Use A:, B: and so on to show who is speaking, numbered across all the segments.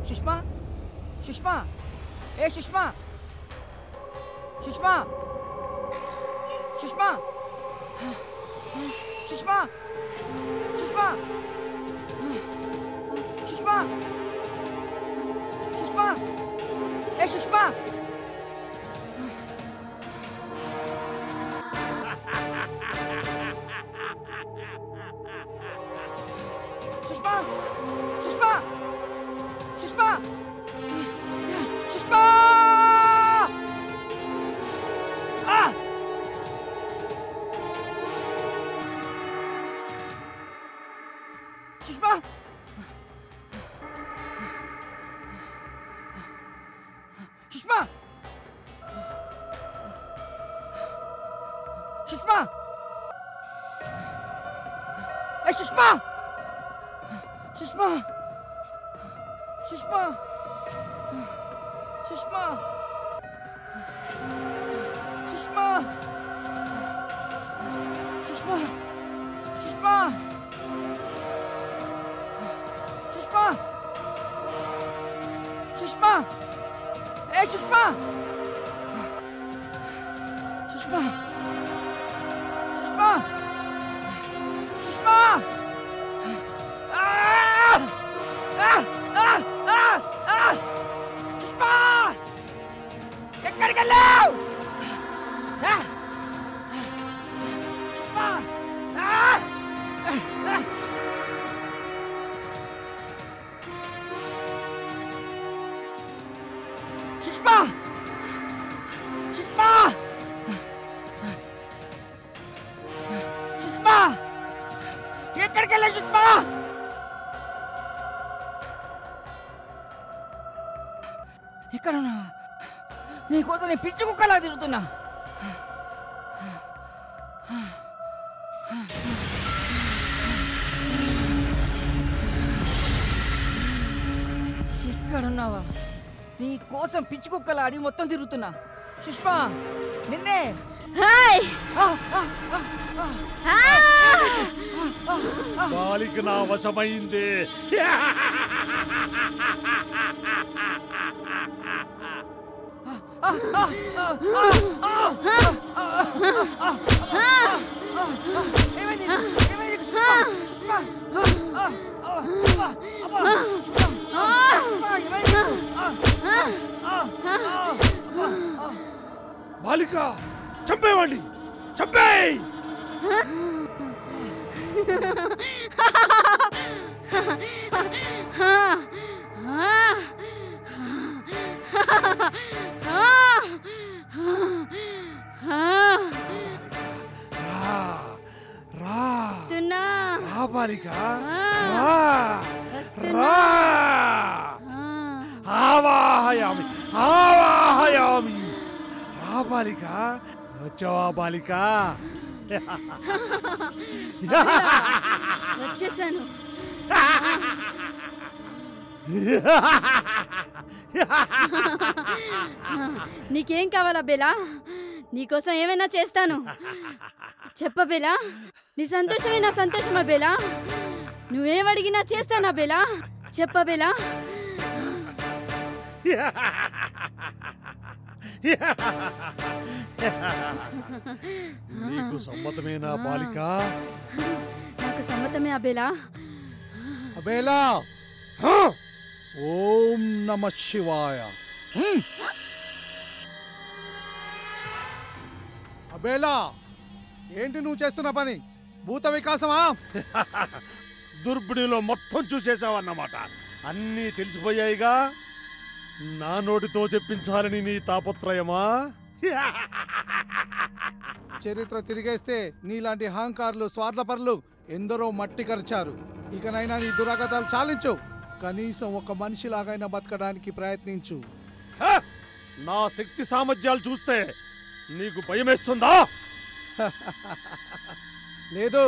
A: సుష్మా సుష్మా ఏ సుష్మా సుష్మా సుష్మా సుష్మా సుష్మా సుష్మా సుష్మా ఏ సుష్మా సుష్మా సుష్మా సుష్మా సుష్మా సుష్మా సుష్మా సుష్మా ఏ సుష్మా సుష్మా సుష్మా సుష్మా సుష్మా సుష్మా సుష్మా సుష్మా సుష్మా ఏ సుష్మా సుష్మా సుష్మా సుష్మా సుష్మా ఎక్కడికి వెళ్ళావు సుష్మా సుష్మా సుష్మా ఎక్కడికి వెళ్ళావు సుష్మా ఇక్కడ ఉన్నావా నీకోసం నేను పిచ్చి కుక్కలా తిరుగుతున్నా ఇక్కడున్నావా నీకోసం పిచ్చి కుక్కలా అడిగి మొత్తం తిరుగుతున్నా సుష్మా నిన్నే
B: బాలిక నా వశమైంది బాలిక చంపేవాడి చంపేయ్ బాలిక ఆవాహయామి ఆవాహయామి రా బాలిక వచ్చావా బాలిక
C: వచ్చేసాను నీకేం కావాలా బేలా నీకోసం ఏమైనా చేస్తాను చెప్ప బేలా నీ సంతోషమే నా సంతోషమా బేలా నువ్వేమడిగినా చేస్తానా బేలా చెప్ప బేలా
B: నీకు సమ్మతమేనా బాలిక
C: నాకు సమ్మతమే అబేలా
D: అబేలా ఓం నమః శివాయ అబేలా ఏంటి నువ్వు చేస్తున్న పని భూత వికాసమా
B: దుర్బిణిలో మొత్తం చూసేసావన్నమాట అన్నీ తెలిసిపోయాయిగా నా నోటితో చెప్పించాలని నీ తాపత్రయమా
D: చరిత్ర తిరిగేస్తే నీలాంటి అహంకారులు స్వార్థపరులు ఎందరో మట్టి కరిచారు ఇకనైనా నీ దురాగతాలు చాలించు కనీసం ఒక మనిషిలాగైనా బతకడానికి ప్రయత్నించు
B: నా శక్తి సామర్థ్యాలు చూస్తే నీకు భయమేస్తుందా
D: లేదు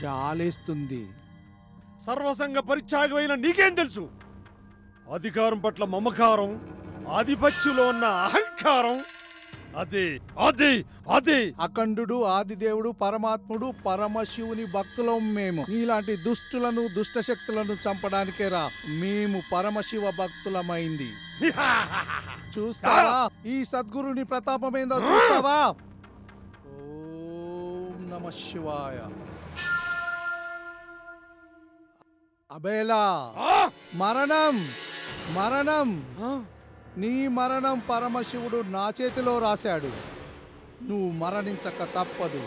D: జాలేస్తుంది
B: సర్వసంగ పరిత్యాగమైన నీకేం తెలుసు అధికారం పట్ల మమకారం ఆధిపత్యంలో ఉన్న అహంకారం అది అది అది
D: అఖండుడు ఆదిదేవుడు పరమాత్ముడు పరమశివుని భక్తులం మేము. నీలాంటి దుష్టులను దుష్టశక్తులను చంపడానికే రా మేము పరమశివ భక్తులమైంది. చూస్తావా ఈ సద్గురుని ప్రతాపమేందో చూస్తావా? ఓం నమః శివాయ. అబేలా మరణం మరణం నీ మరణం పరమశివుడు నా చేతిలో రాశాడు. నువ్వు మరణించక తప్పదు.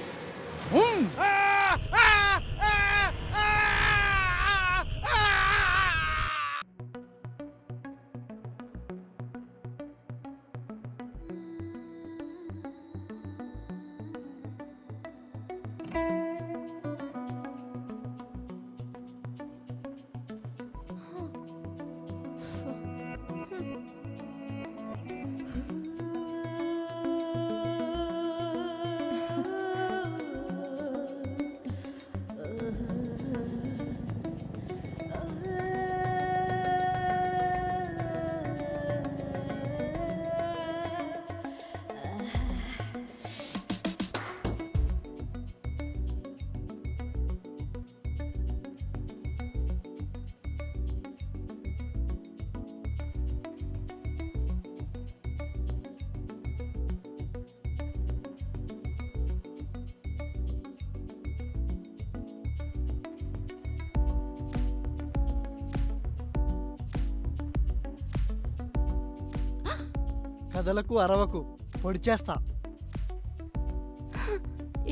E: కదలకు అరవకు, పొడి చేస్తా.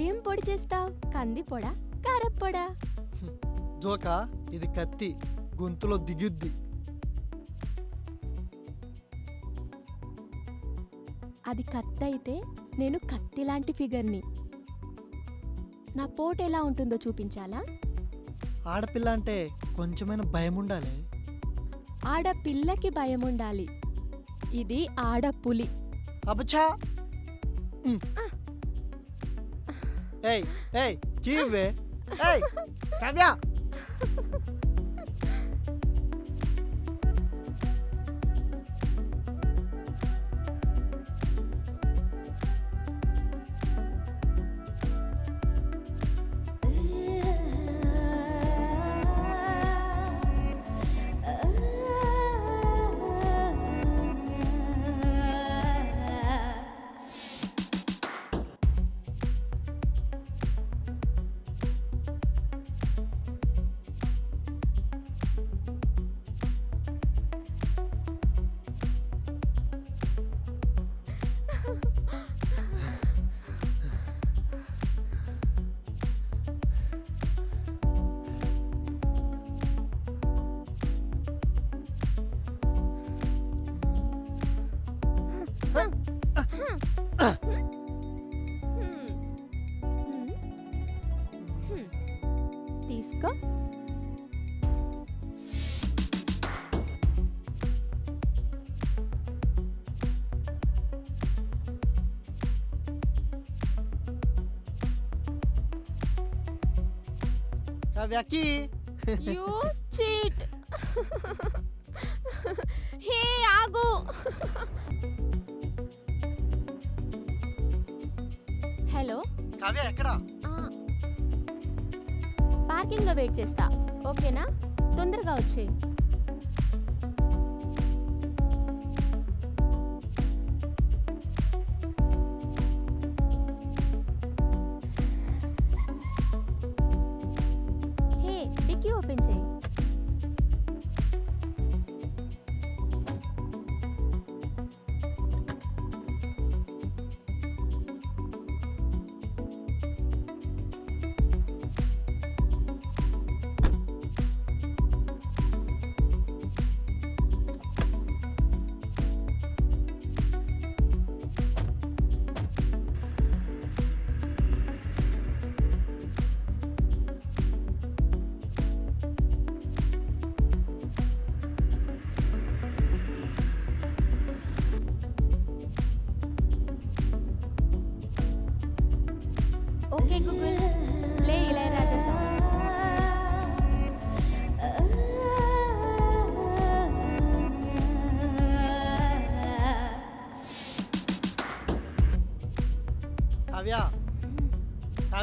F: ఏం పొడి చేస్తావు? కంది పొడా, కారప్పొడా?
E: జోకా, ఇది కత్తి, గొంతులో దిగుద్ది.
F: అది కత్తి అయితే నేను కత్తి లాంటి ఫిగర్ని. నా పోటు ఎలా ఉంటుందో చూపించాలా?
E: ఆడపిల్ల అంటే కొంచెమైనా భయం ఉండాలి.
F: ఆడపిల్లకి భయం ఉండాలి. ఇది ఆడపులి.
E: అబచా. ఏయ్ ఏయ్ కీవే. ఏయ్ కావ్య.
F: తీసుకో.
E: కావ్యకి.
F: You cheat. హే ఆగు. హలో
E: కావ్య ఎక్కడా?
F: పార్కింగ్ లో వెయిట్ చేస్తా, ఓకేనా? తొందరగా వచ్చే. హే డిక్కీ ఓపెన్ చేయి.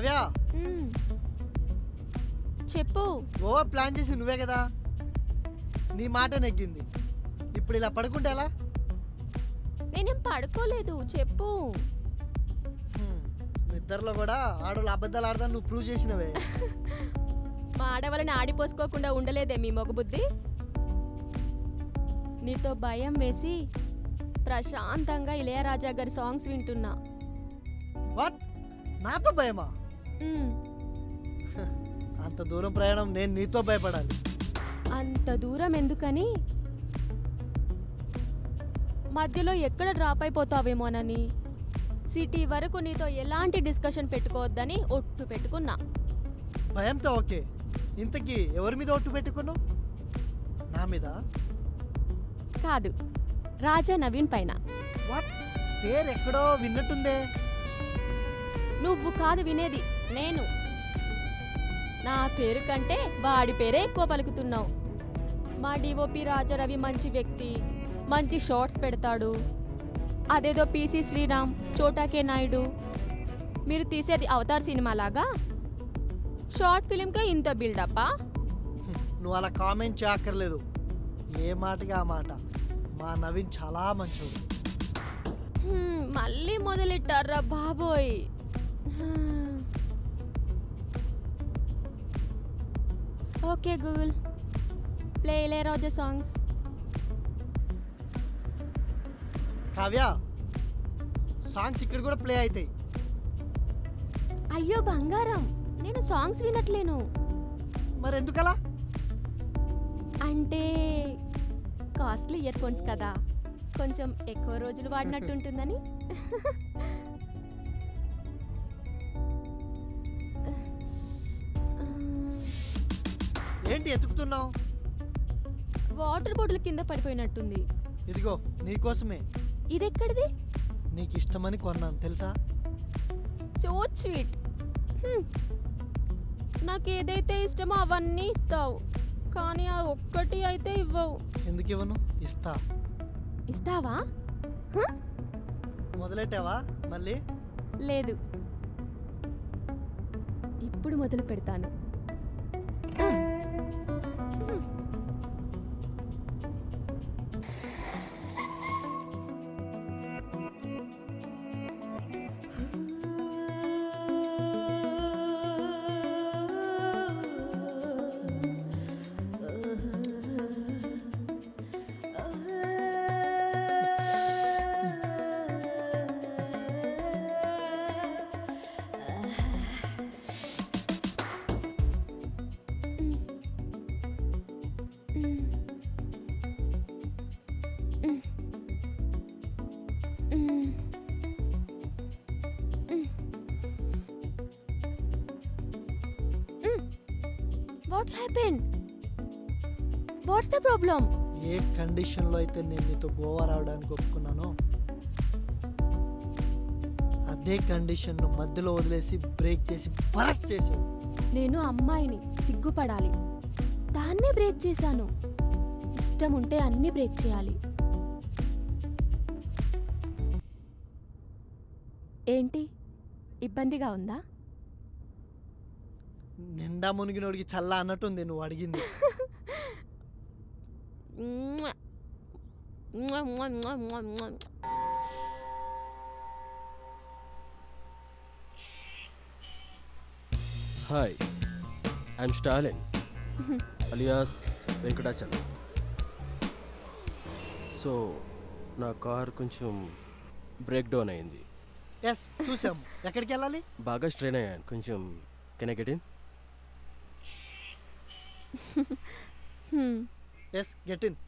E: కావ్య
F: మ్మ్. చెప్పు.
E: గోవా ప్లాన్ చేసి నువ్వే కదా, నీ మాట నెగ్గింది. ఇప్పుడు ఇలా పడుకుంటే ఎలా?
F: నేనేం పడుకోలేదు, చెప్పు.
E: నిద్రలో కూడా ఆడవాళ్ళు అబద్ధాలు ఆడదాన్ని నువ్వు ప్రూవ్ చేసినవే.
F: మా ఆడవాళ్ళని ఆడిపోసుకోకుండా ఉండలేదే మీ మొగబుద్ధి. నీతో భయం వేసి ప్రశాంతంగా ఇళయరాజా గారి సాంగ్స్ వింటున్నా.
E: వాట్? నాతో భయమా?
F: మ్మ్.
E: అంత దూరం ప్రయాణం నేను నీతో భయపడాలి?
F: అంత దూరం ఎందుకని మధ్యలో ఎక్కడ డ్రాప్ అయిపోతావేమోనని సిటీ వరకు నీతో ఎలాంటి డిస్కషన్ పెట్టుకోవద్దని ఒట్టు పెట్టుకున్నా.
E: భయంతో ఓకే, ఇంతకీ ఎవరి మీద ఒట్టు పెట్టుకున్నావు? నా మీద?
F: కాదు, రాజా నవీన్ పైన.
E: వాట్? పేరు ఎక్కడో విన్నట్టుందే.
F: నువ్వు కాదు వినేది, నేను. నా పేరు కంటే వాడి పేరే ఎక్కువ పలుకుతున్నావు. మా డిఓపి రాజారవి మంచి వ్యక్తి, మంచి షార్ట్స్ పెడతాడు. అదేదో పీసీ శ్రీరామ్, చోటాకే నాయుడు, మీరు తీసేది అవతార్ సినిమా లాగా షార్ట్ ఫిలింకే ఇంత బిల్డప్పా?
E: నువ్వు అలా కామెంట్ చేయక్కర్లేదు. ఏ మాటగా ఆ మాట. మా నవీన్ చాలా మంచోడు.
F: మళ్ళీ మొదలెట్టారా బాబోయ్. Okay Google, play Ilaiyaraaja songs.
E: Kavya, songs ఇక్కడ కూడా ప్లే అవుతాయి.
F: అయ్యో బంగారం, నేను సాంగ్స్ వినట్లేను.
E: మరి ఎందుకలా?
F: అంటే కాస్ట్లీ ఇయర్ ఫోన్స్ కదా, కొంచెం ఎక్కువ రోజులు వాడినట్టుంటుందని.
E: ఏంటి ఎతుకుతున్నావు?
F: వాటర్ బాటిల్ కింద పడిపోయినట్టుంది.
E: ఇదిగో నీకోసమే.
F: ఇదెక్కడిది?
E: నీకు ఇష్టమని కొన్నాను తెలుసా?
F: So sweet. నాకు ఏదైతే ఇష్టమో అవన్నీ ఇస్తావు, కానీ ఆ ఒక్కటి అయితే ఇవ్వవు.
E: ఎందుకు ఇవ్వను? ఇస్తా.
F: ఇస్తావా?
E: మొదలెట్టావా మళ్ళీ?
F: లేదు, ఇప్పుడు మొదలు పెడతాను. What happened? What's the problem?
E: ఏ కండిషన్లో అయితే నేను నీతో గోవా రావడానికి ఒప్పుకున్నానో అదే కండిషన్ను మధ్యలో వదిలేసి బ్రేక్ చేసి బరక్ చేసావు.
F: నేను అమ్మాయిని, సిగ్గుపడాలి. దాన్నే బ్రేక్ చేశాను. ఇష్టం ఉంటే అన్ని బ్రేక్ చేయాలి. ఏంటి, ఇబ్బందిగా ఉందా?
E: నిండా మునిగినోడికి చల్ల అన్నట్టుంది నువ్వు అడిగింది.
G: Hi, I am Stalin alias Venkatachalam. So నా కార్ కొంచెం బ్రేక్ డౌన్ అయింది.
E: ఎస్, చూసాము. ఎక్కడికి వెళ్ళాలి?
G: బాగా స్ట్రెయిన్ అయ్యాను కొంచెం. Can I get in?
E: Yes, get in.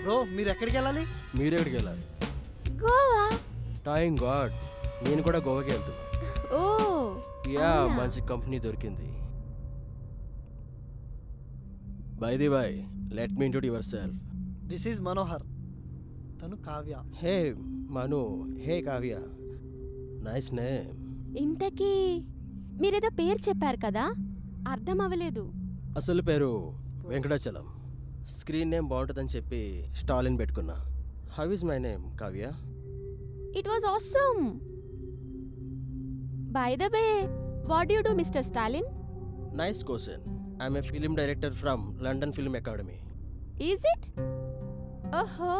E: Bro, మీరు ఎక్కడికి వెళ్ళాలి?
G: మీరు ఎక్కడికి వెళ్ళాలి?
F: గోవా.
G: థాంక్ గాడ్, నేను కూడా గోవాకి వెళ్తున్నా.
F: ఓ
G: యా,
F: అవునా?
G: మంచి కంపెనీ దొరికింది. By the by let me introduce your self.
E: This is Manohar, తను కావ్య.
G: హే మను, హే కావ్య, నైస్ నేమ్.
F: ఇంతకీ మీరేదో పేరు చెప్పారు కదా, అర్థం అవ్వలేదు.
G: అసలు పేరు వెంకటాచలం. స్క్రీన్ నేమ్ బాగుంటుందని చెప్పి స్టాలిన్ పెట్టుకున్నా. How is my name Kavya?
F: It was awesome. By the way, what you do mister Stalin?
G: Nice question. I'm a film director from London film academy.
F: Is it? ఓహో,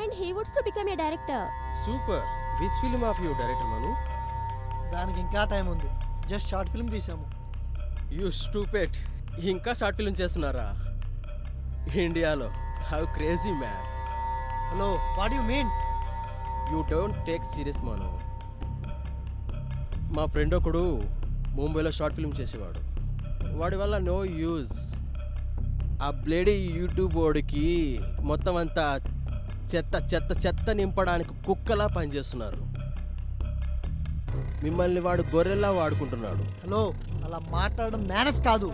F: and he wants to become a director.
G: Super. Which film of you director Manu?
E: దానికి ఇంకా time ఉంది, just short film తీసాము.
G: You stupid, ఇంకా short film చేస్తున్నారా ఇండియాలో? How crazy man.
E: Hello, what you mean?
G: You don't take serious మను. మా friend ఒకడు ముంబైలో షార్ట్ ఫిల్మ్ చేసేవాడు. వాడి వల్ల నో యూజ్. ఆ బ్లేడీ యూట్యూబ్ వాడికి మొత్తం అంతా చెత్త చెత్త చెత్త నింపడానికి కుక్కలా పనిచేస్తున్నారు. మిమ్మల్ని వాడు గొర్రెల్లా వాడుకుంటున్నాడు.
E: హలో, అలా మాట్లాడడం మేనస్ కాదు.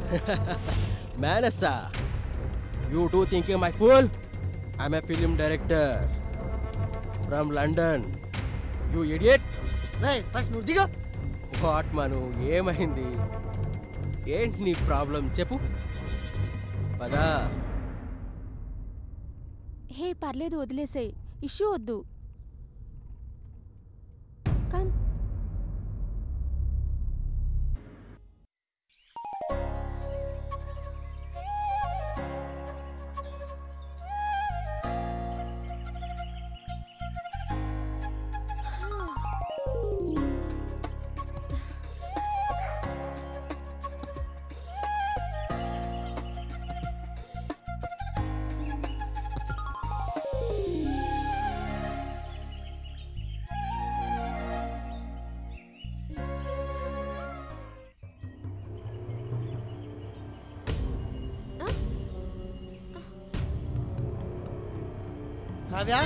G: మేనస్సా? You do thinking my fool? I'm a film director from London. You idiot.
E: రేయ్, ఫస్ట్ నువ్వు దిగా.
G: వాట్ మను, ఏమైంది? ఏంటి నీ ప్రాబ్లం చెప్పు. పదా.
F: హే పర్లేదు, వదిలేసే, ఇష్యూ వద్దు. Come.
E: Kavya,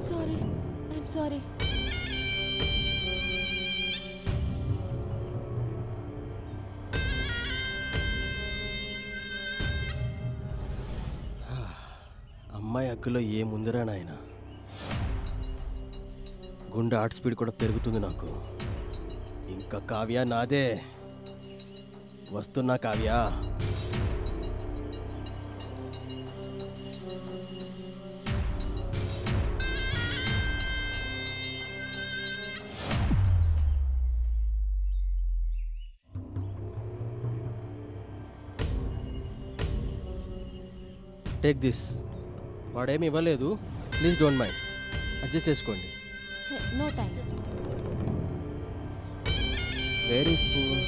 F: sorry, I'm sorry.
G: అమ్మాయి అగ్గులో ఏముందిరా నాయన. గుండె హార్ట్ స్పీడ్ కూడా పెరుగుతుంది నాకు. ఇంకా కావ్య నాదే. వస్తున్నా కావ్య. Take this. వాడేమి ఇవ్వలేదు, ప్లీజ్ డోంట్ మైండ్, అడ్జస్ట్ చేసుకోండి.
F: No thanks.
G: Very spoon.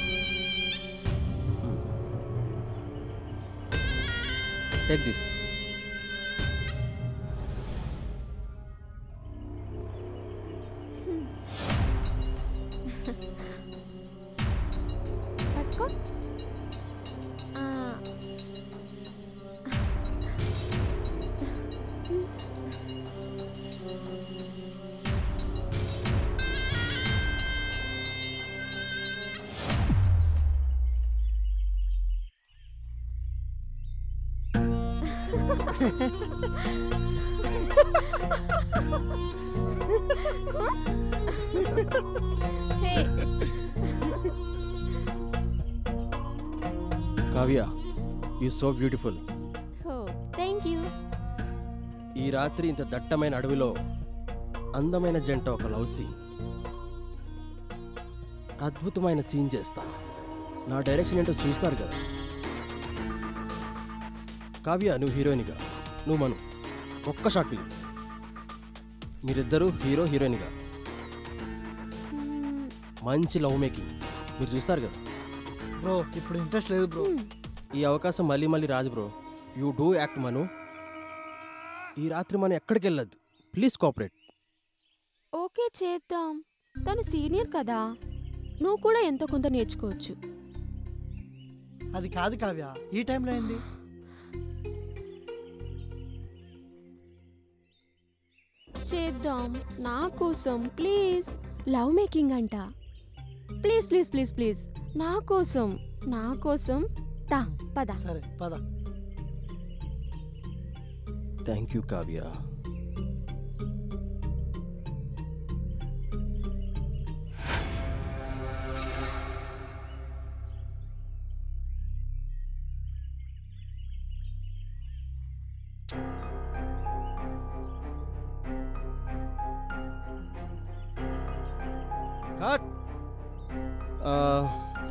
G: Take this.
F: పట్టుకో. Hey.
G: Kavya, you so beautiful.
F: Oh, thank you.
G: ఈ రాత్రి ఇంత దట్టమైన అడవిలో అందమైన జంట ఒక లవ్ సీన్, అద్భుతమైన సీన్ చేస్తా. నా డైరెక్షన్ ఏంటో చూస్తారు కదా. కావ్య, నువ్వు హీరోయిన్గా, నువ్వు మను, ఒక్క షాట్ ఫిల్మ్. మీరిద్దరూ హీరో హీరోయిన్గా మంచి లవ్ మేకింగ్ మీరు చూస్తారు కదా.
E: బ్రో ఇప్పుడు ఇంట్రెస్ట్ లేదు బ్రో.
G: ఈ అవకాశం మళ్ళీ మళ్ళీ రాదు బ్రో. యూ డూ యాక్ట్ మను. ఈ రాత్రి మనం ఎక్కడికి వెళ్ళొద్దు, ప్లీజ్ కోఆపరేట్.
F: ఓకే చేద్దాం. తను సీనియర్ కదా, నువ్వు కూడా ఎంతో కొంత నేర్చుకోవచ్చు.
E: అది కాదు కావ్య, ఈ టైంలో ఏంది?
F: చేద్దాం నా కోసం ప్లీజ్. లవ్ మేకింగ్ అంట. ప్లీజ్ ప్లీజ్ ప్లీజ్ ప్లీజ్ నా కోసం తా పద.
E: సరే పద.
G: Thank you Kavya.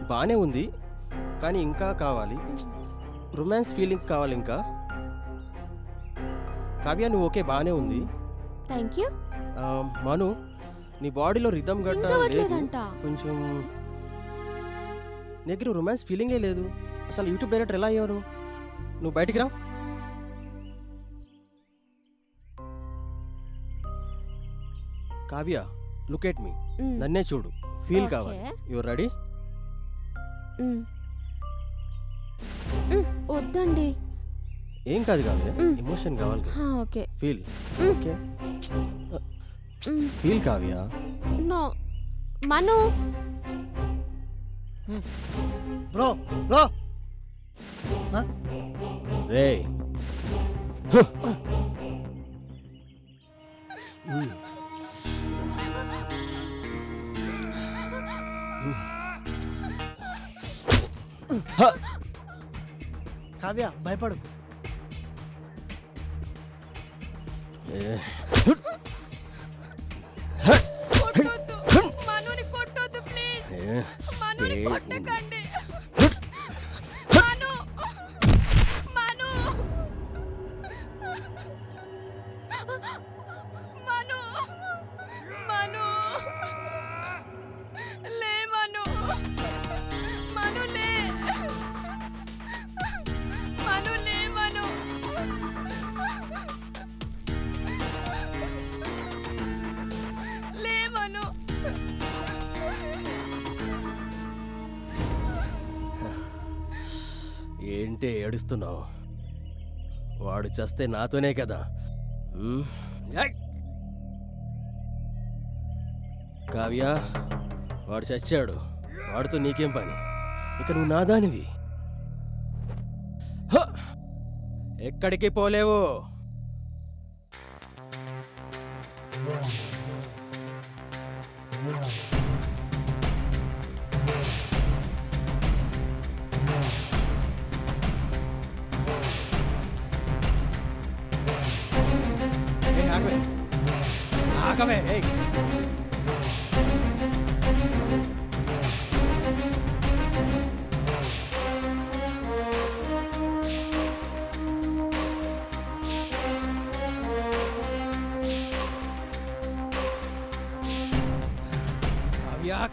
G: బాగానే ఉంది కానీ ఇంకా కావాలి. రొమాన్స్ ఫీలింగ్ కావాలి ఇంకా. కావ్య నువ్వు ఓకే బాగానే ఉంది.
F: Thank you.
G: మను నీ బాడీలో రిథమ్ గట్ట లేదు,
F: సింగవట్లేదంట.
G: కొంచెం దగ్గర రొమాన్స్ ఫీలింగే లేదు. అసలు యూట్యూబ్ డైరెక్టర్ ఎలా అయ్యావు నువ్వు? బయటికి రా. కావ్య లుక్ ఎట్ మీ, నన్నే చూడు, ఫీల్ కావాలి. You're ready?
F: వద్దండి.
G: ఏం కాదు కావ్య, ఎమోషన్ కావాలి కదా.
F: Okay.
G: Feel. Okay feel Kavya.
F: No Manu.
E: Bro bro
G: రే
E: కావ్య భయపడు.
F: మనుని కొట్టొద్దు ప్లీజ్.
G: మనుని
F: కొట్టకండి.
G: ఏంటే ఏడుస్తున్నావు? వాడు చేస్తే నాతోనే కదా. కావ్య వాడు చచ్చాడు, వాడితో నీకేం పని? ఇక నువ్వు నాదానివి, ఎక్కడికి పోలేవు.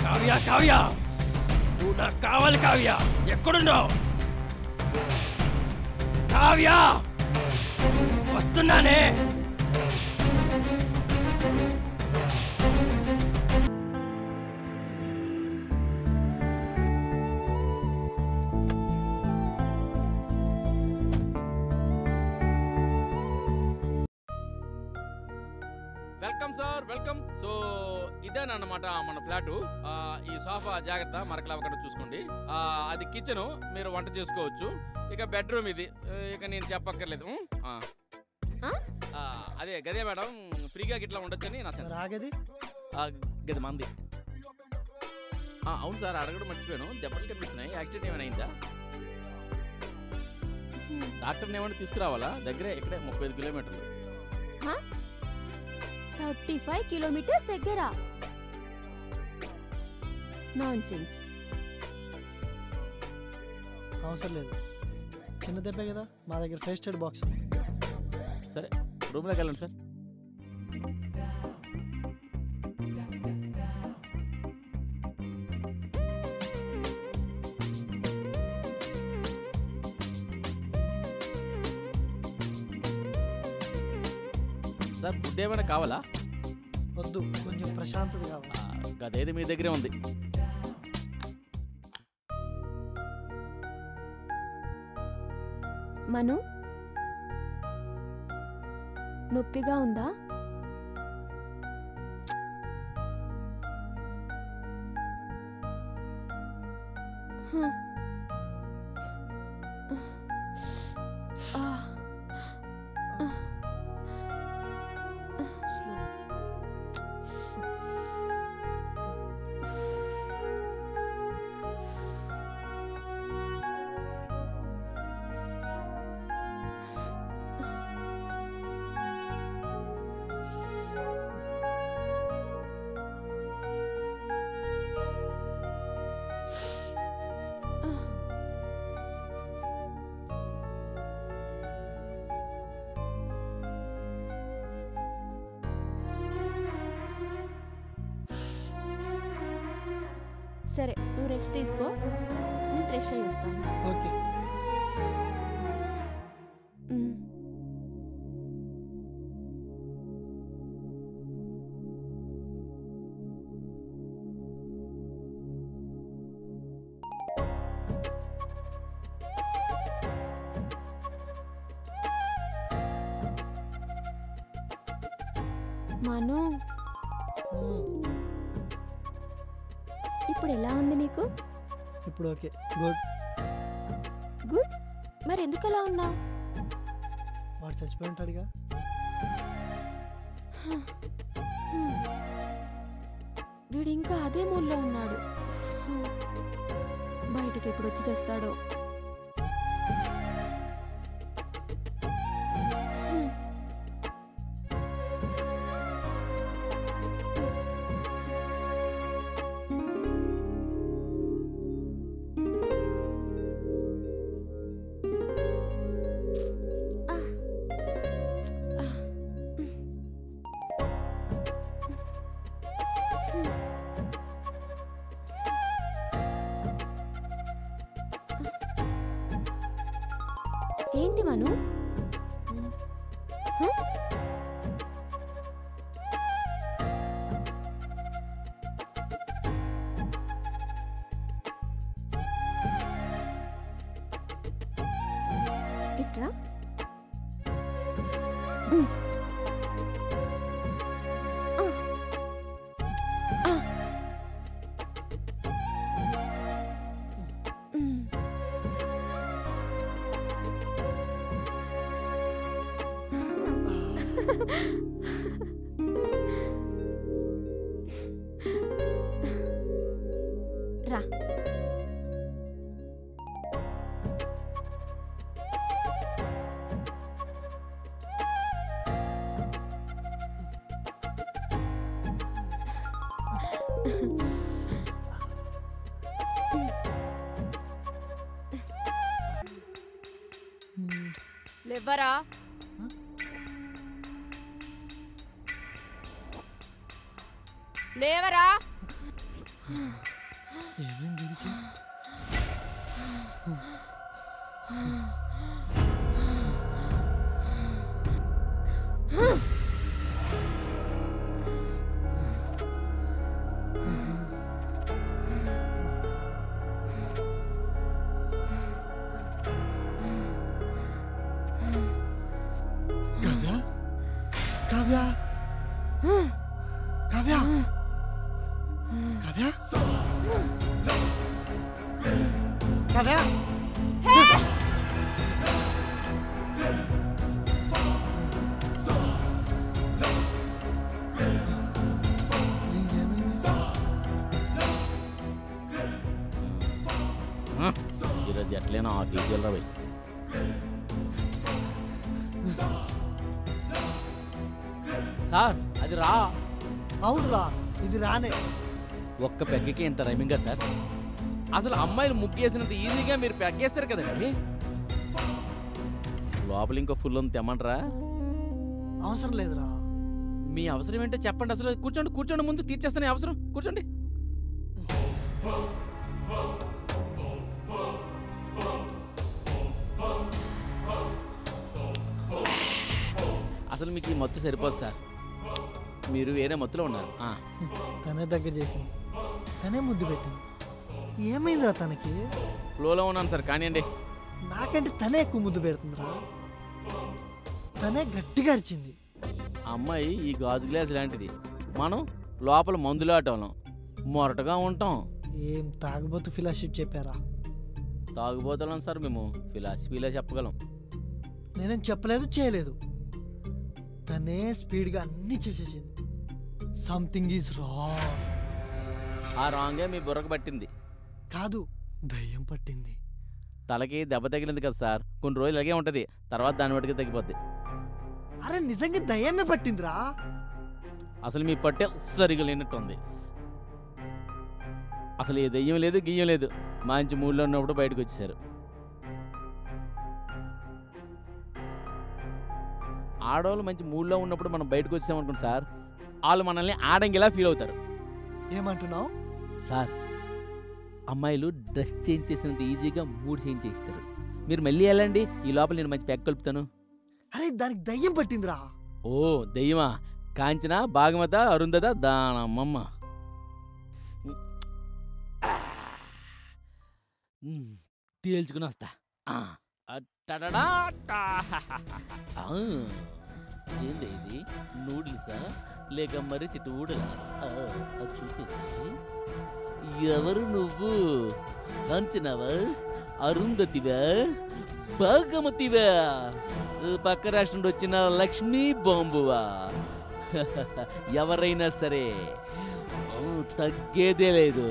G: కావ్య కావ్య నువ్వు నాకు కావాలి. కావ్య ఎక్కడున్నావు? కావ్య వస్తున్నానే.
H: Welcome sir, welcome. సో ఇదేనమాట మన ఫ్లాటు. ఈ సోఫా జాగ్రత్త మరకలవకుండా చూసుకోండి. అది కిచెన్, మీరు వంట చేసుకోవచ్చు. ఇక బెడ్రూమ్ ఇది, ఇక నేను చెప్పక్కర్లేదు. అదే గదే మేడం, ఫ్రీగా గిట్లా ఉండొచ్చని నా సెన్స్. గది మంది. అవును సార్, అడగడం మర్చిపోయాను. దెబ్బలు కనిపిస్తున్నాయి, యాక్సిడెంట్ ఏమైనా అయిందా? డాక్టర్ని ఏమైనా తీసుకురావాలా? దగ్గరే, ఇక్కడే 35 కిలోమీటర్లు.
F: 35 కిలోమీటర్స్ దగ్గర? నాన్సెన్స్.
E: అవసరం లేదు, చిన్న దెబ్బే కదా. మా దగ్గర ఫస్ట్ ఎయిడ్ బాక్స్.
H: సరే రూమ్లోకి వెళ్ళండి సార్. సార్ ఫుడ్ ఏమైనా కావాలా?
E: వద్దు, కొంచెం ప్రశాంతత కావాలి.
H: అదేది మీ దగ్గరే ఉంది.
F: మను నొప్పిగా ఉందా? సరే నువ్వు రెస్ట్ తీసుకో, నేను ఫ్రెష్ అయ్యి వస్తాను.
E: ఓకే.
F: మను, ఇప్పుడు ఎలా ఉంది నీకు?
E: ఇప్పుడు ఓకే, గుడ్.
F: గుడ్. మరి ఎందుకు అలా ఉన్నావు?
E: వాడు చచ్చిపోయి ఉంటాడుగా.
F: వీడు ఇంకా అదే మూడ్లో ఉన్నాడు. బయటకి ఎప్పుడు వచ్చి చేస్తాడో. ఏంటి మను? ఇట్రా. రా. లేవరా. లేవరా.
E: ఏమైంది దీనికి? కావ్య, కావ్య, కావ్య, కావ్య.
H: ఈరోజు ఎట్లైనా ఆ కేజీలు రా. సార్ అది రా.
E: అవునురా, ఇది రానే.
H: ఒక్క పెగ్గకి ఇంత రైమింగా సార్? అసలు అమ్మాయిలు ముగ్గేసినంత ఈజీగా మీరు పెగ్గేస్తారు కదండి. లోపల ఇంకో ఫుల్ ఉంది, తెమ్మంటారా?
E: అవసరం లేదురా.
H: మీ అవసరం ఏంటో చెప్పండి. అసలు కూర్చోండి, కూర్చోండి, ముందు తీర్చేస్తాను అవసరం. కూర్చోండి. అసలు మీకు ఈ మత్తు సరిపోదు సార్, మీరు వేరే మత్తులో ఉన్నారు.
E: తనే దగ్గర చేసింది, తనే ముద్దు పెట్టింది. ఏమైందిరా తనకి?
H: ఫ్లోలో ఉన్నాను సార్, కానివ్వండి.
E: నాకంటే తనే ఎక్కువ ముద్దు పెడుతుందిరా. తనే గట్టిగా అరిచింది.
H: అమ్మాయి ఈ గాజు గ్లాస్ లాంటిది, మనం లోపల మందులాటం, మొరటగా ఉంటాం.
E: ఏం తాగుబోతు ఫిలాసఫీ చెప్పారా?
H: తాగుబోతున్నాం సార్ మేము, ఫిలాసఫీలో చెప్పగలం.
E: నేనేం చెప్పలేదు, చేయలేదు. తనే స్పీడ్గా అన్నీ చేసేసింది. Something is wrong.
H: ఆ రాంగే మీ బుర్రకు పట్టింది.
E: కాదు, దయ్యం పట్టింది.
H: తలకి దెబ్బ తగిలింది కదా సార్, కొన్ని రోజులు అలాగే ఉంటుంది, తర్వాత దాని బట్టికి తగ్గిపోద్ది.
E: అరే నిజంగా దయ్యమే పట్టిందిరా.
H: అసలు మీ పట్టే సరిగా లేనట్టుంది. అసలు ఏ దయ్యం లేదు, గియ్యం లేదు, మంచి మూడ్లో ఉన్నప్పుడు బయటకు వచ్చేసారు. ఆడవాళ్ళు మంచి మూడ్లో ఉన్నప్పుడు మనం బయటకు వచ్చామనుకోండి సార్, వాళ్ళు మనల్ని ఆడంగిలా ఫీల్ అవుతారు.
E: ఏమంటున్నావు
H: సార్?
I: అమ్మాయిలు డ్రెస్ చేంజ్ చేసినంత ఈజీగా మూడ్ చేంజ్ చేస్తారు. మీరు మళ్ళీ వెళ్ళండి, ఈ లోపల నేను మంచి ప్యాక్ కలుపుతాను.
E: అరే దానికి దయ్యం పట్టిందిరా.
I: ఓ దెయ్యమా? కాంచన, భాగమత, అరుంధత, దానమ్మమ్మ. తేల్చుకుని వస్తా. ఏంది ఇది? నూడిల్సా లేక మరి చిట్టువుడులా? చూపించండి. ఎవరు నువ్వు? కాంచనవా? అరుంధతివా? భాగమతివా? పక్క రాష్ట్రం నుండి వచ్చిన లక్ష్మీ బాంబువా? ఎవరైనా సరే తగ్గేదే లేదు,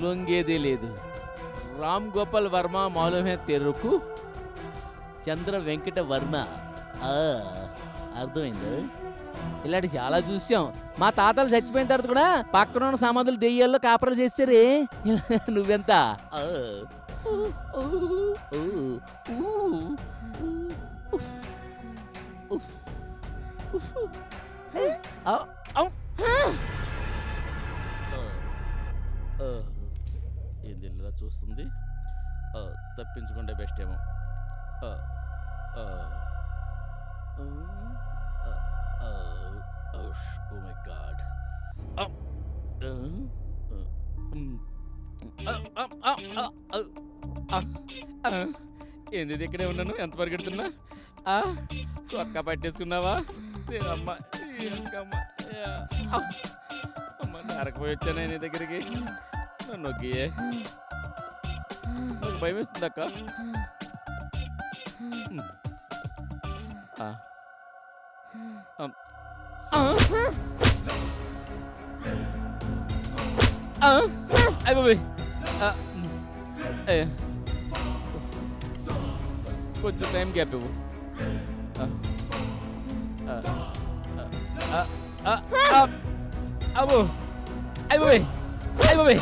I: లొంగేదే లేదు. రామ్ గోపాల్ వర్మ మాలూమే తెరుకు, చంద్ర వెంకట వర్మ. అర్థమైంది. ఇలాంటి చాలా చూసాం. మా తాతలు చచ్చిపోయిన తర్వాత కూడా పక్కన ఉన్న సమాధులు దెయ్యాల్లో కాపరాలు చేస్తారే. నువ్వెంత? ఏంది ఇలా చూస్తుంది? తప్పించుకుంటే బెస్ట్ ఏమో. Oh my God. ఏంది ఇక్కడే ఉన్నాను? ఎంత పరిగెడుతున్నా? సొక్క పట్టేసుకున్నావా? అమ్మ అమ్మ నరకపోయి వచ్చాను నీ దగ్గరికి. నొక్కియే, నాకు భయం వేస్తుంది అక్క. అయిపోయి కొంచెం టైం గ్యాప్ ఇవ్వు. అబ్బో అయిపోయి అయిపోయి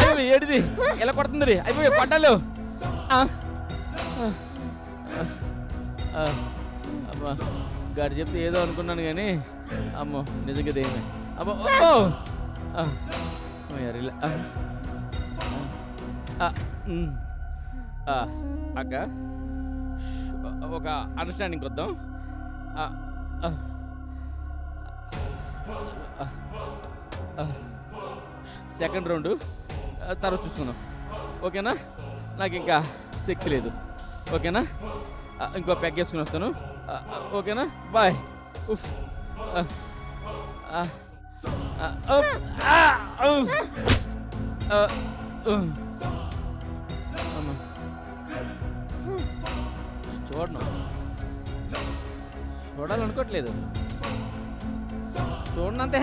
I: అయిపోయి ఏడిది ఎలా కొడుతుంది? అయిపోయి కొట్టాలు. అమ్మా గాడి చెప్తే ఏదో అనుకున్నాను కానీ అమ్మో నిజంగా దేమే. అమ్మో అక్క ఒక అండర్స్టాండింగ్ వద్దాం. సెకండ్ రౌండ్ తర్వాత చూసుకుందాం, ఓకేనా? నాకు ఇంకా శక్తి లేదు, ఓకేనా? ఇంకో ప్యాక్ వేసుకుని వస్తాను, ఓకేనా? బాయ్. చూడను, చూడాలనుకోవట్లేదు, చూడనంతే.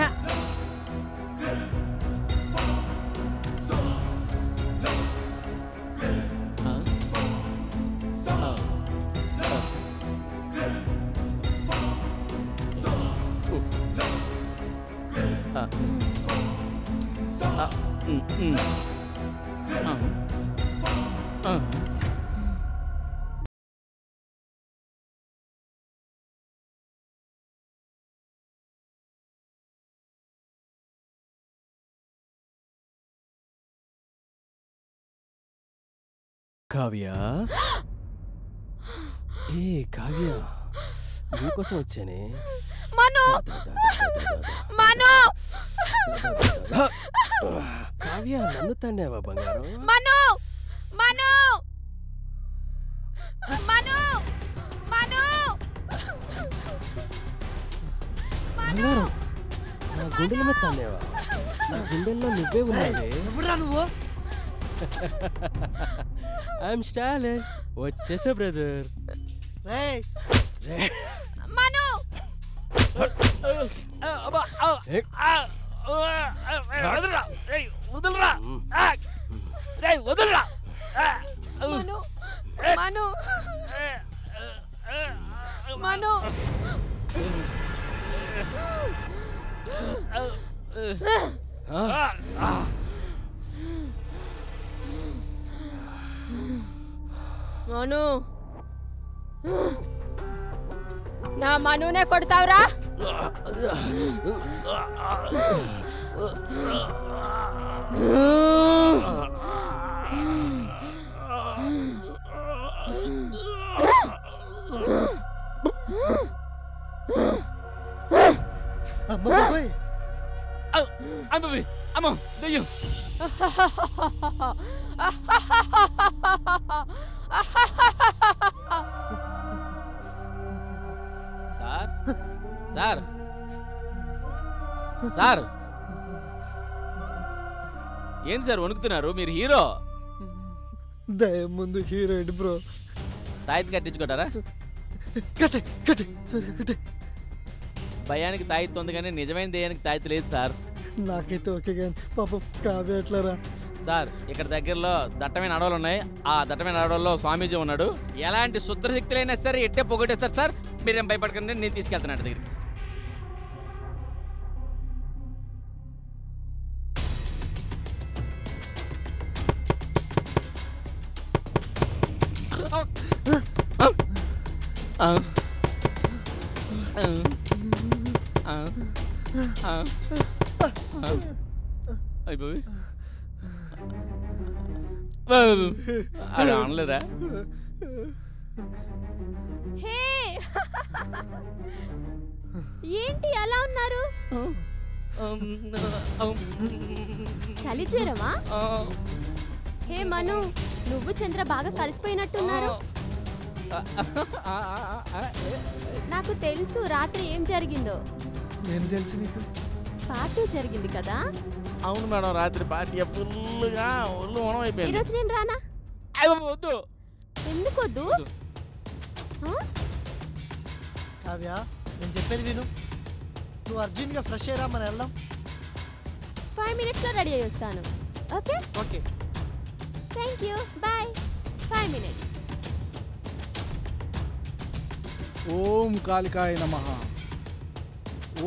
G: కావ్య, ఏ కావ్య, నీకోసం వచ్చానే.
F: మను, మను,
G: కావ్య నన్ను తన్నావా బంగారం?
F: మను, మను, మను, మను,
G: బంగారం, నా గుండెల మీద తన్నావా? నా గుండెల్లో నువ్వే ఉన్నావే.
E: ఎవరా నువ్వు?
G: ఐఎమ్ స్టాలిన్, వచ్చేసా బ్రదర్.
F: మను,
A: వదలరా, వదలరా.
F: మను, మను, మను. మను, నా మనునే కొడతావురా?
E: అమ్మ బాబోయ్.
I: అమ్మో దెయ్యం. సార్ సార్ సార్ ఏంటి సార్ వణుకుతున్నారు? మీరు హీరో.
E: దయ్యం ముందు హీరో ఏంటి బ్రో?
I: తాయిత్ కట్టించుకుంటారా?
E: కట్టే కట్టే కట్టే.
I: భయానికి తాయిత్ ఉంది కానీ నిజమైన దయ్యానికి తాయిత్ లేదు సార్.
E: నాకైతే ఓకే కానీ పాపం కావ్య ఎట్లారా?
I: సార్ ఇక్కడ దగ్గరలో దట్టమైన అడవులు ఉన్నాయి. ఆ దట్టమైన అడవుల్లో స్వామీజీ ఉన్నాడు. ఎలాంటి శుద్రశక్తులైనా సరే ఎట్టే పొగొట్టేస్తారు సార్. మీరేం భయపడకండి, నేను తీసుకెళ్తాను దగ్గరికి. అయిపోయి అది అనలేదా?
F: హే ఏంటి అలా ఉన్నారు? చలి జ్వరమా? హే మను, నువ్వు చంద్ర బాగా కలిసిపోయినట్టున్నారు. నాకు తెలుసు రాత్రి ఏం జరిగిందో.
E: నేను తెలుసు నీకు.
F: పార్టీ జరిగింది కదా?
I: అవును మేడం, రాత్రి పార్టీ ఫుల్గా ఒళ్ళు ఓనం అయిపోయింది.
F: ఈరోజు నేను రానా?
I: వద్దు.
F: ఎందుకు వద్దు?
E: కావ్య నేను చెప్పేది విను. నువ్వు అర్జెంట్గా ఫ్రెష్ అయ్యరా, మనం వెళ్దాం.
F: 5 minutesలో రెడీ అయ్యి వస్తాను. Okay
E: okay
F: thank you bye. 5 minutes.
D: ఓం కాళికాయ నమః.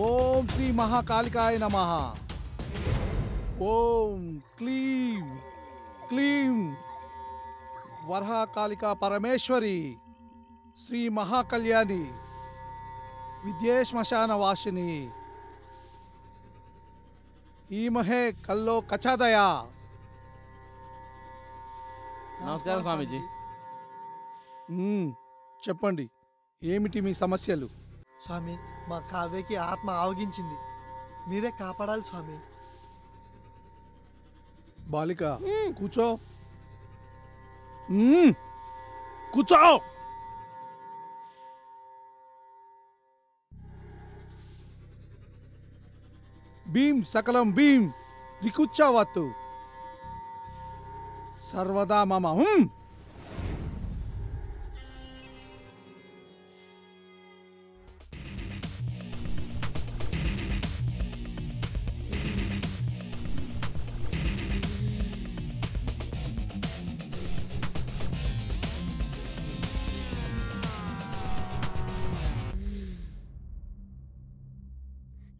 D: ఓం శ్రీ మహాకాళికాయ నమః. ఓం క్లీం క్లీం వరహాకాళికా పరమేశ్వరి శ్రీ మహాకళ్యాణి విద్యే శ్మశాన వాసిని ఈమహే కల్లో కచాదయా.
I: నమస్కారం స్వామీజీ.
D: చెప్పండి, ఏమిటి మీ సమస్యలు?
E: స్వామి, మా కావ్యకి ఆత్మ ఆవగించింది, మీరే కాపాడాలి స్వామి.
D: బాలిక కూర్చో. కూర్చో. భీం సకలం భీం దికుచ్చావత్తు సర్వదా మమ.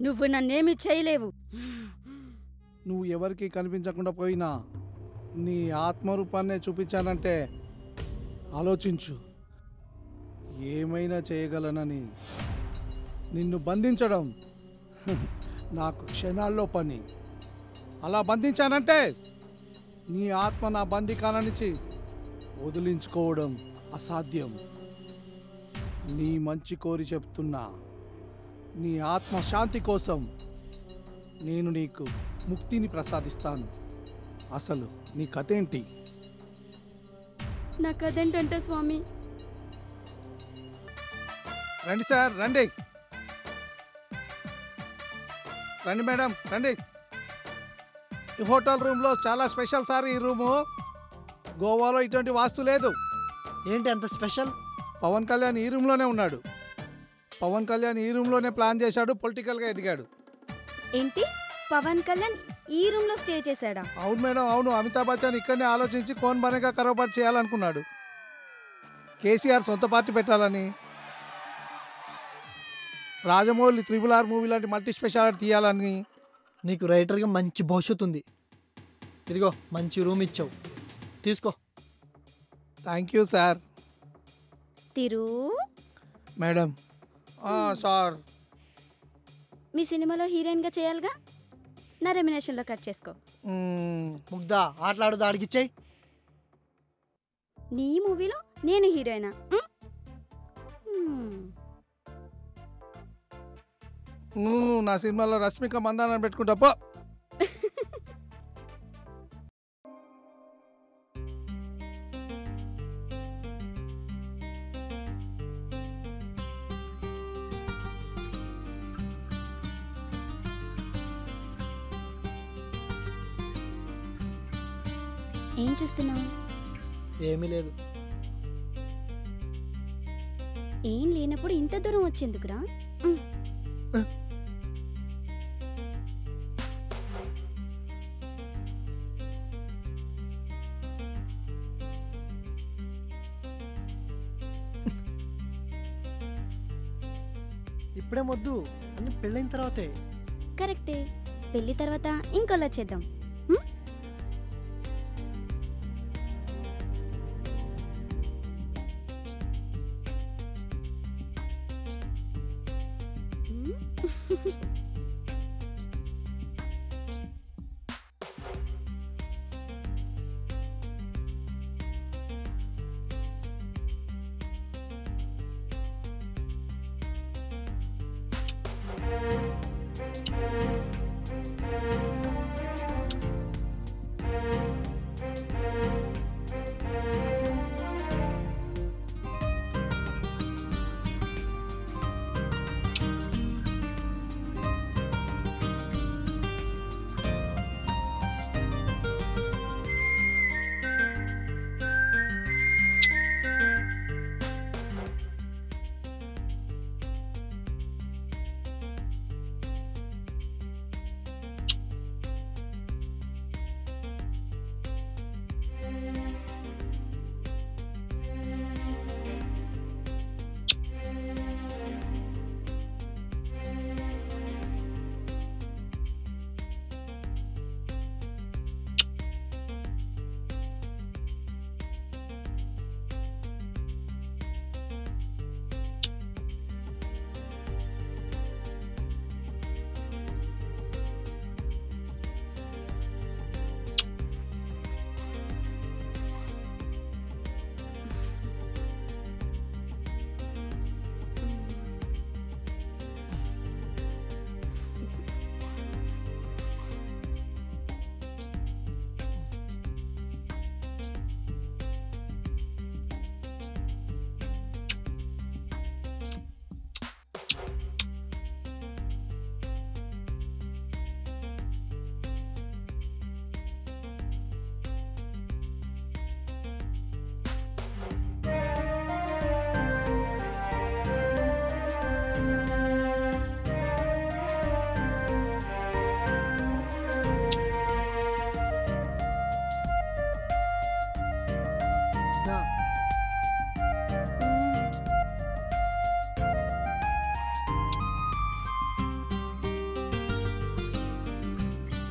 C: నువ్వు నన్నేమి చేయలేవు.
D: నువ్వు ఎవరికి కనిపించకుండా పోయినా నీ ఆత్మరూపాన్నే చూపించానంటే ఆలోచించు. ఏమైనా చేయగలనని. నిన్ను బంధించడం నాకు క్షణాల్లో పని. అలా బంధించానంటే నీ ఆత్మ నా బందికాన నుంచి వదిలించుకోవడం అసాధ్యం. నీ మంచి కోరి చెప్తున్నా. నీ ఆత్మ శాంతి కోసం నేను నీకు ముక్తిని ప్రసాదిస్తాను. అసలు నీ కథేంటి?
C: నా కథేంటంటే స్వామి,
D: రండి సార్, రండి రండి మేడం, రండి. ఈ హోటల్ రూమ్లో చాలా స్పెషల్ సార్. ఈ రూము గోవాలో ఇటువంటి వాస్తు లేదు.
E: ఏంటి అంత స్పెషల్?
D: పవన్ కళ్యాణ్ ఈ రూమ్లోనే ఉన్నాడు. పవన్ కళ్యాణ్ ఈ రూమ్లోనే ప్లాన్ చేశాడు, పొలిటికల్గా ఎదిగాడు.
C: ఏంటి పవన్ కళ్యాణ్ ఈ రూమ్ లో స్టే చేశాడా?
D: అవును మేడం, అవును. అమితాబ్ బచ్చన్ ఇక్కడనే ఆలోచించి కోన్ బనేగా కరోబార్ చేయాలనుకున్నాడు. కేసీఆర్ సొంత పార్టీ పెట్టాలని, రాజమౌళి RRR మూవీ లాంటి మల్టీ స్పెషాలిటీ తీయాలని.
E: నీకు రైటర్గా మంచి భవిష్యత్తు ఉంది. ఇదిగో మంచి రూమ్ ఇచ్చావు, తీసుకో.
D: Thank you sir.
C: Tiru
D: madam. Sir,
C: మీ సినిమాలో హీరోయిన్గా చేయాలిగా? నా రెమ్యునేషన్లో కట్ చేసుకో.
E: ముగ్ధా ఆటలాడు దాడికిచ్చేయి.
C: నీ మూవీలో నేను హీరోయినా?
D: నువ్వు నా సినిమాలో రష్మిక మందాన పెట్టుకుంటా పో.
C: ఏం చూస్తున్నావు?
E: ఏమీ లేదు.
C: ఏం లేనప్పుడు ఇంత దూరం వచ్చేందుకురా?
E: ఇప్పుడే వద్దు, అన్ని పెళ్ళైన తర్వాతే.
C: కరెక్టే, పెళ్లి తర్వాత ఇంకోలా చేద్దాం.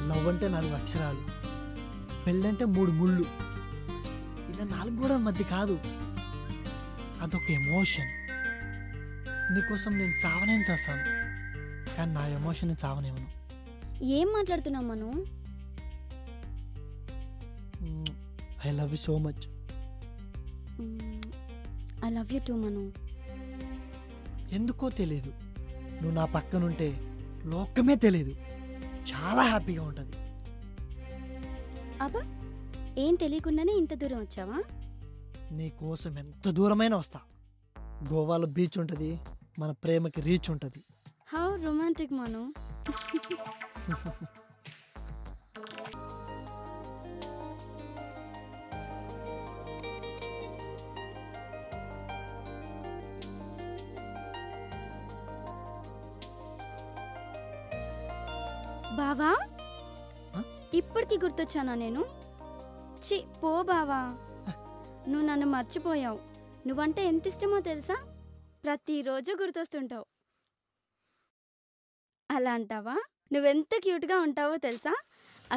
E: లవ్ అంటే 4 అక్షరాలు, పెళ్ళంటే 3 ముళ్ళు. ఇలా 4 గోడల మధ్య కాదు, అదొక ఎమోషన్. నీకోసం నేను చావనేం చేస్తాను, కానీ నా ఎమోషన్ చావనేమను.
C: ఏం మాట్లాడుతున్నావు Manu?
E: I love you so much.
C: I love you too Manu.
E: ఎందుకో తెలియదు, నువ్వు నా పక్కనుంటే లోకమే తెలియదు, చాలా హ్యాపీగా ఉంటుంది.
C: అబ్బా, ఏం తెలియకుండానే ఇంత దూరం వచ్చావా?
E: నీ కోసం ఎంత దూరమైనా వస్తా. గోవాలో బీచ్ ఉంటుంది, మన ప్రేమకి రీచ్ ఉంటుంది.
C: హౌ రొమాంటిక్ మను. బావా, ఇప్పటికి గుర్తొచ్చానా నేను? చి పో బావా, నువ్వు నన్ను మర్చిపోయావు. నువ్వంటే ఎంత ఇష్టమో తెలుసా? ప్రతిరోజు గుర్తొస్తుంటావు. అలా అంటావా? నువ్వెంత క్యూట్గా ఉంటావో తెలుసా?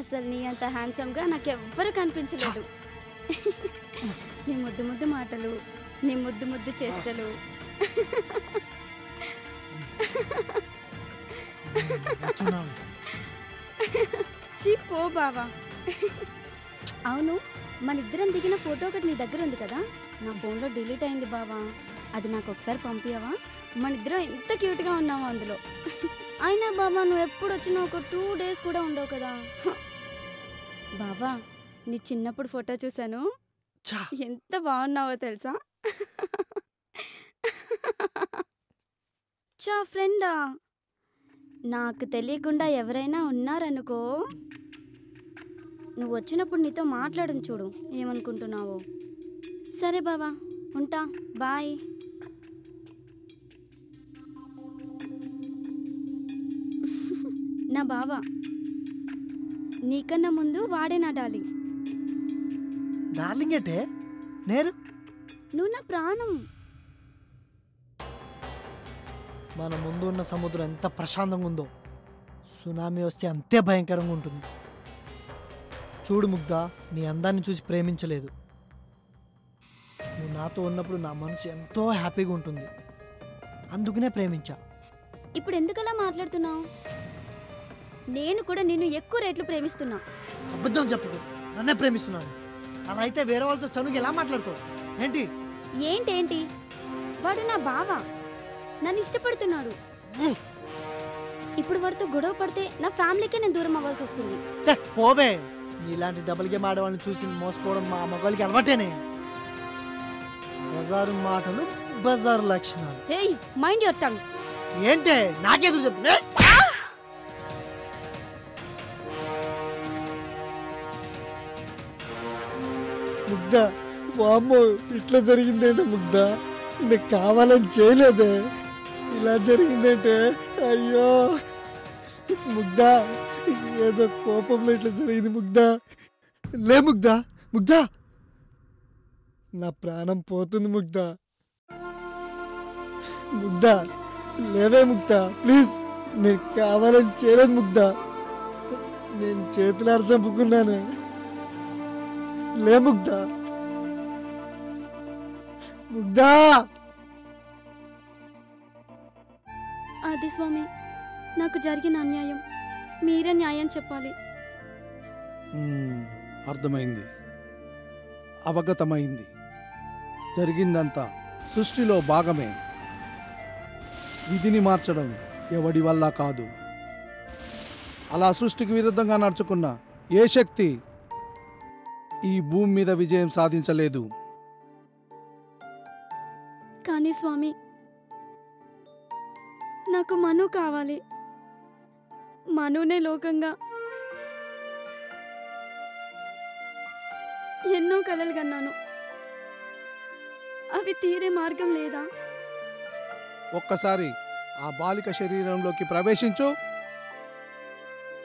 C: అసలు నీ అంత హ్యాండ్సమ్గా నాకెవ్వరు కనిపించలేదు. నీ ముద్దు ముద్దు మాటలు, నీ ముద్దు ముద్దు చేష్టలు. పో బావా. అవును, మన ఇద్దరం దిగిన ఫోటో ఒకటి నీ దగ్గర ఉంది కదా, నా ఫోన్లో డిలీట్ అయింది బావా. అది నాకు ఒకసారి పంపియవా? మన ఇద్దరం ఎంత క్యూట్గా ఉన్నామో అందులో. అయినా బాబా నువ్వు ఎప్పుడు వచ్చినా ఒక 2 days కూడా ఉండవు కదా. బాబా నీ చిన్నప్పుడు ఫోటో చూశాను, ఎంత బాగున్నావో తెలుసా. చా ఫ్రెండా? నాకు తెలియకుండా ఎవరైనా ఉన్నారనుకో, నువ్వు వచ్చినప్పుడు నీతో మాట్లాడను చూడు, ఏమనుకుంటున్నావో. సరే బాబా, ఉంటా, బాయ్. నా బావా, నీకన్నా ముందు వాడే నా డార్లింగ్.
E: డార్లింగ్ అంటే నేరు
C: నువ్వు నా ప్రాణం.
E: మన ముందు ఉన్న సముద్రం ఎంత ప్రశాంతంగా ఉందో, సునామీ వస్తే అంతే భయంకరంగా ఉంటుంది. చూడు ముగ్ధ, నీ అందాన్ని చూసి ప్రేమించలేదు. నువ్వు నాతో ఉన్నప్పుడు నా మనసు ఎంతో హ్యాపీగా ఉంటుంది, అందుకనే ప్రేమించా.
C: ఇప్పుడు ఎందుకలా మాట్లాడుతున్నావు? నేను కూడా నిన్ను ఎక్కువ రేట్లు ప్రేమిస్తున్నా.
E: అబద్ధం చెప్పదు, నన్నే ప్రేమిస్తున్నాను. అలా అయితే వేరే వాళ్ళతో చనువు ఎలా మాట్లాడుతావు? ఏంటి
C: ఏంటేంటి? వాడు నా బావ, నన్ను ఇష్టపడుతున్నాడు. ఇప్పుడు వాడితో గొడవ పడితే నా ఫ్యామిలీకే నేను దూరం అవ్వాల్సి వస్తుంది.
E: పోవే, నీలాంటి డబుల్ గేమ్ ఆడవాళ్ళని చూసి మోసపోవడం మా మగవాళ్ళకి అలవాటేనే. బజారు మాటలు, బజారు లక్షణాలు.
C: Hey, mind your tongue.
E: ఏంటే నాకేదో చెప్పు. ముగ్ధ, వామ్మో ఇట్లా జరిగిందేంటే ముగ్ధ, నీకు కావాలని చేయలేదే, ఇలా జరిగిందేంటే. అయ్యో ముగ్ధ, ఏదో కోపంలో ఇట్లా జరిగింది ముగ్ధ. లే ముగ్ధ, ముగ్ధ, నా ప్రాణం పోతుంది ముగ్ధ. ముగ్ధ లేవే ముగ్ధ, ప్లీజ్. నేను కావాలని చేయలేదు ముగ్ధ, నేను చేతులారు చంపుకున్నాను. లే ముగ్ధ, ముగ్ధ.
C: అది స్వామి, నాకు జరిగిన అన్యాయం మీరే న్యాయం చెప్పాలి.
D: అర్థమైంది, అవగతమైంది. జరిగిందంతా సృష్టిలో భాగమే. విధిని మార్చడం ఎవడి వల్ల కాదు. అలా సృష్టికి విరుద్ధంగా నడుచుకున్న ఏ శక్తి ఈ భూమి మీద విజయం సాధించలేదు.
C: కానీ స్వామి, నాకు మను కావాలి. మనునే లోకంగా. ఎన్నో కలలు కన్నాను, అవి తీరే మార్గం లేదా?
D: ఒక్కసారి ఆ బాలిక శరీరంలోకి ప్రవేశించు.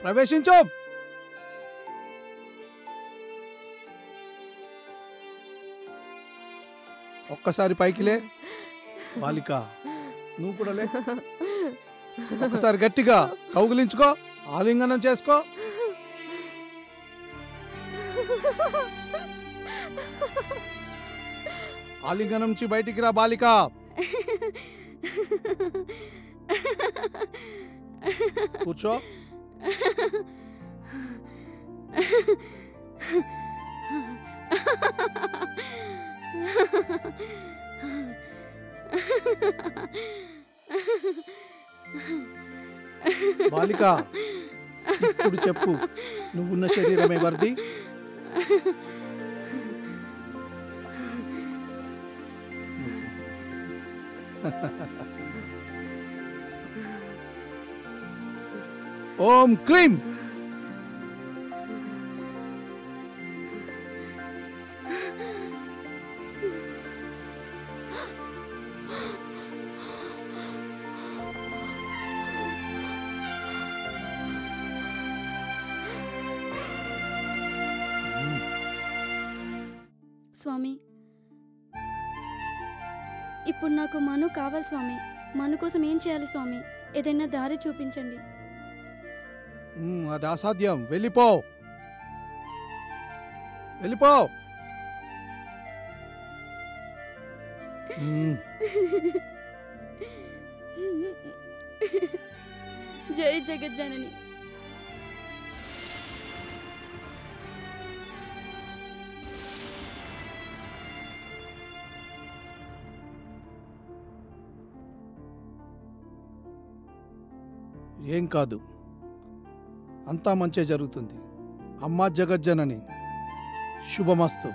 D: ప్రవేశించు. ఒక్కసారి పైకిలే. బాలిక, నువ్వు కూడా లే. ఒకసారి గట్టిగా కౌగిలించుకో, ఆలింగనం చేసుకో. ఆలింగనం నుంచి బయటికి రా బాలిక. కూర్చో. బాలిక, ఇప్పుడు చెప్పు, నువ్వున్న శరీరం ఎవరిది? ఓం క్లీం.
C: స్వామి, ఇప్పుడు నాకు మను కావాలి స్వామి. మను కోసం ఏం చేయాలి స్వామి? ఏదైనా దారి చూపించండి.
D: అది అసాధ్యం. వెళ్ళిపో, వెళ్ళిపో.
C: జై జగజ్జనని.
D: ఏం కాదు, అంతా మంచే జరుగుతుంది. అమ్మా జగజ్జనని, శుభమస్తు.